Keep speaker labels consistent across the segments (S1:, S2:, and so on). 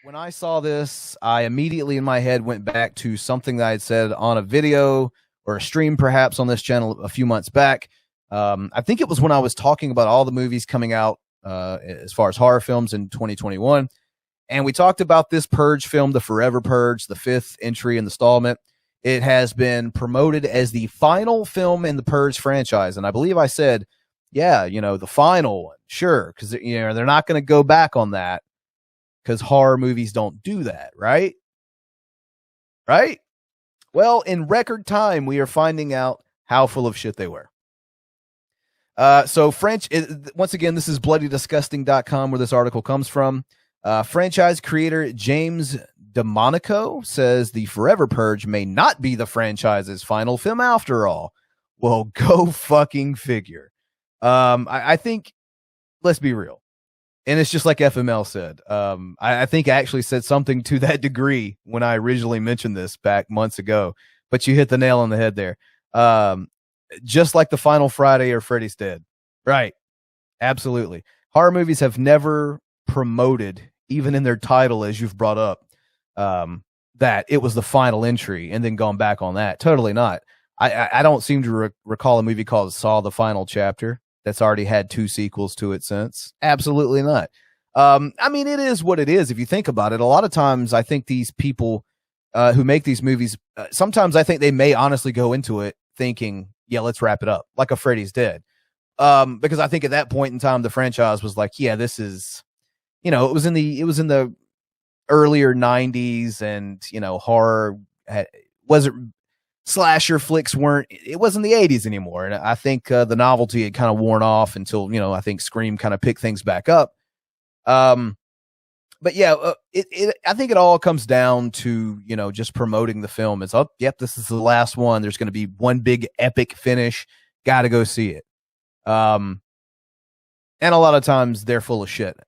S1: When I saw this, I immediately in my head went back to something that I had said on a video or a stream perhaps on this channel a few months back. I think it was when I was talking about all the movies coming out as far as horror films in 2021. And we talked about this Purge film, The Forever Purge, the fifth entry in the installment. It has been promoted as the final film in the Purge franchise. And I believe I said, yeah, the final one. Sure. Because, they're not going to go back on that because horror movies don't do that. Right? Right? Well, in record time, we are finding out how full of shit they were. So once again, this is bloodydisgusting.com where this article comes from. Franchise creator James DeMonico says the Forever Purge may not be the franchise's final film after all. Well, go fucking figure. I think, let's be real. And it's just like FML said. I think I actually said something to that degree when I originally mentioned this back months ago, but you hit the nail on the head there. Just like the Final Friday or Freddy's Dead. Right. Absolutely. Horror movies have never promoted, even in their title, as you've brought up, that it was the final entry and then gone back on that. Totally not. I don't seem to recall a movie called Saw the Final Chapter that's already had 2 sequels to it since. Absolutely not. I mean, it is what it is if you think about it. A lot of times I think these people who make these movies, sometimes I think they may honestly go into it thinking, yeah, let's wrap it up, like a Freddy's Dead. Because I think at that point in time, the franchise was like, yeah, this is, it was in the earlier 90s, and horror wasn't, slasher flicks it wasn't the 80s anymore, and I think the novelty had kind of worn off until I think Scream kind of picked things back up. But yeah, I think it all comes down to just promoting the film. It's yep, this is the last one. There's going to be one big epic finish. Got to go see it. And a lot of times they're full of shit.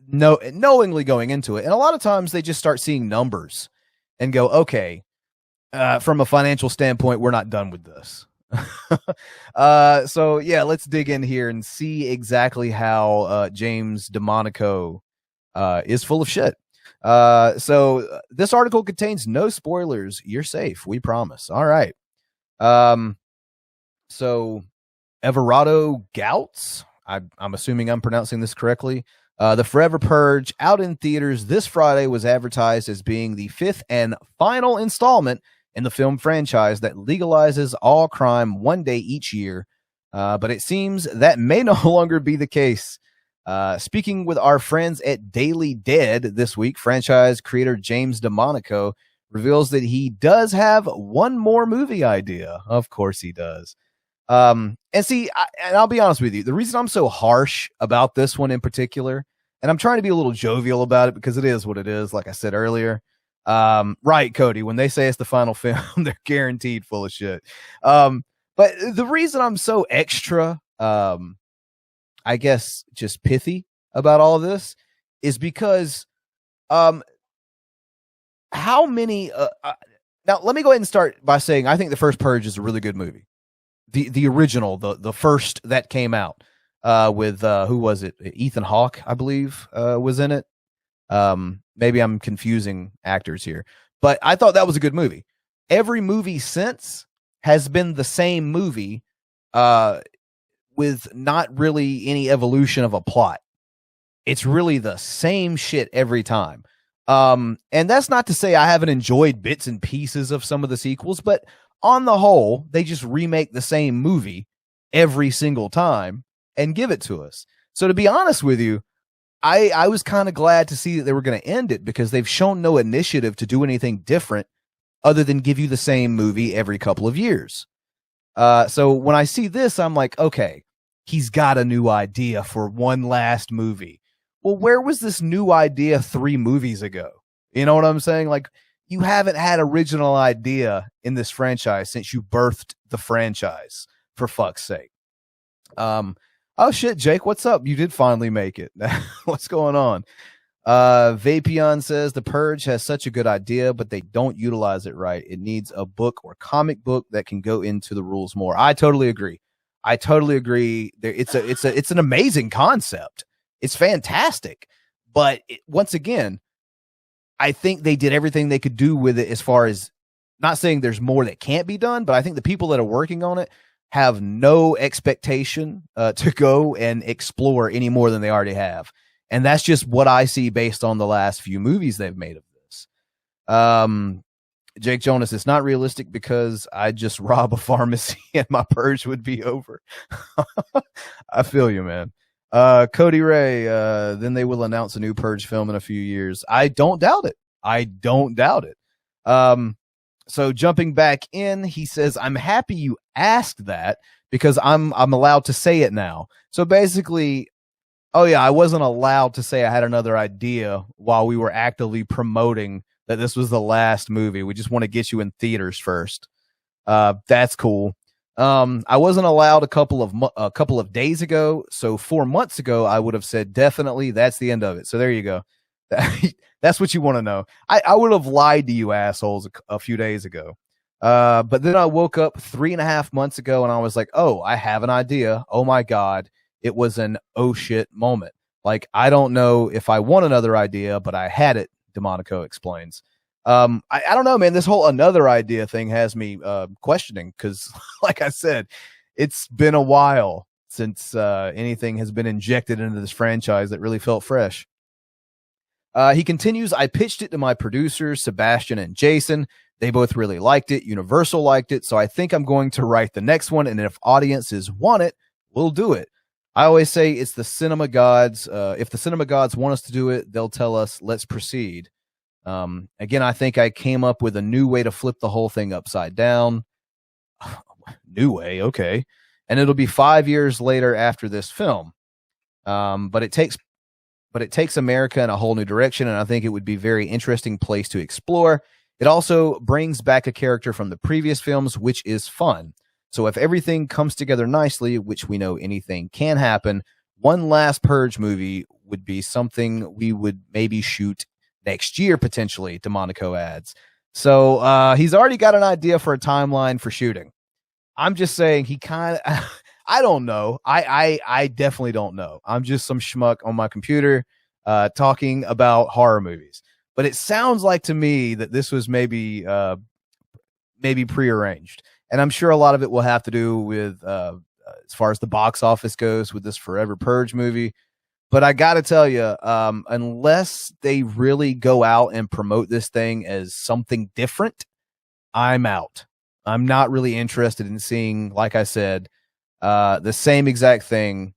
S1: Knowingly going into it. And a lot of times they just start seeing numbers and go, okay, from a financial standpoint, we're not done with this. So yeah, let's dig in here and see exactly how James DeMonico is full of shit. So this article contains no spoilers. You're safe. We promise. All right. So Everardo Gouts, I'm assuming I'm pronouncing this correctly. The Forever Purge, out in theaters this Friday, was advertised as being the 5th and final installment in the film franchise that legalizes all crime one day each year. But it seems that may no longer be the case. Speaking with our friends at Daily Dead this week, franchise creator James DeMonico reveals that he does have one more movie idea. Of course he does. And see, and I'll be honest with you, the reason I'm so harsh about this one in particular, and I'm trying to be a little jovial about it because it is what it is, like I said earlier. Right, Cody, when they say it's the final film, they're guaranteed full of shit. But the reason I'm so extra, I guess, just pithy about all of this is because how many now let me go ahead and start by saying I think the first Purge is a really good movie. The original, the first that came out with who was it? Ethan Hawke, I believe, was in it. Maybe I'm confusing actors here, but I thought that was a good movie. Every movie since has been the same movie with not really any evolution of a plot. It's really the same shit every time. And that's not to say I haven't enjoyed bits and pieces of some of the sequels, but on the whole, they just remake the same movie every single time and give it to us. So to be honest with you, I was kind of glad to see that they were going to end it because they've shown no initiative to do anything different other than give you the same movie every couple of years. So when I see this, I'm like, okay, he's got a new idea for one last movie. Well, where was this new idea 3 movies ago? You know what I'm saying? Like, you haven't had original idea in this franchise since you birthed the franchise, for fuck's sake. Oh shit, Jake, what's up? You did finally make it. What's going on? Vapion says the Purge has such a good idea, but they don't utilize it right. It needs a book or comic book that can go into the rules more. I totally agree. It's an amazing concept. It's fantastic. But once again, I think they did everything they could do with it, as far as, not saying there's more that can't be done, but I think the people that are working on it have no expectation to go and explore any more than they already have. And that's just what I see based on the last few movies they've made of this. Jake Jonas, it's not realistic because I just rob a pharmacy and my purge would be over. I feel you, man. Cody Ray, then they will announce a new Purge film in a few years. I don't doubt it. I don't doubt it. So jumping back in, he says, I'm happy you asked that because I'm allowed to say it now. So basically, oh yeah, I wasn't allowed to say I had another idea while we were actively promoting that this was the last movie. We just want to get you in theaters first. That's cool. I wasn't allowed a couple of days ago. So 4 months ago, I would have said, definitely, that's the end of it. So there you go. That's what you want to know. I would have lied to you assholes a few days ago. But then I woke up 3.5 months ago and I was like, oh, I have an idea. Oh my God. It was an oh shit moment. Like, I don't know if I want another idea, but I had it. DeMonico explains. I don't know, man. This whole another idea thing has me questioning because, like I said, it's been a while since anything has been injected into this franchise that really felt fresh. He continues, I pitched it to my producers, Sebastian and Jason. They both really liked it. Universal liked it. So I think I'm going to write the next one. And if audiences want it, we'll do it. I always say it's the cinema gods. If the cinema gods want us to do it, they'll tell us, let's proceed. Again, I think I came up with a new way to flip the whole thing upside down. New way, okay. And it'll be 5 years later after this film. But it takes America in a whole new direction, and I think it would be a very interesting place to explore. It also brings back a character from the previous films, which is fun. So if everything comes together nicely, which we know anything can happen, one last Purge movie would be something we would maybe shoot next year, potentially, DeMonico adds. So he's already got an idea for a timeline for shooting. I'm just saying he kind of, I don't know. I definitely don't know. I'm just some schmuck on my computer talking about horror movies. But it sounds like to me that this was maybe prearranged. And I'm sure a lot of it will have to do with, as far as the box office goes, with this Forever Purge movie. But I got to tell you, unless they really go out and promote this thing as something different, I'm out. I'm not really interested in seeing, like I said, the same exact thing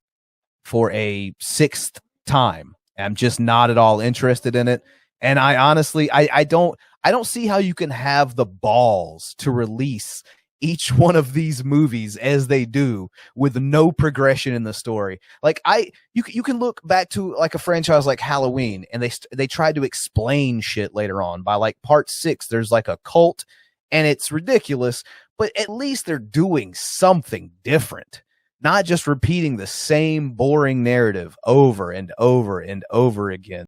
S1: for a 6th time. I'm just not at all interested in it. And I honestly, I don't see how you can have the balls to release each one of these movies as they do with no progression in the story. Like you can look back to like a franchise like Halloween, and they tried to explain shit later on. By like part 6, there's like a cult, and it's ridiculous, but at least they're doing something different, not just repeating the same boring narrative over and over and over again.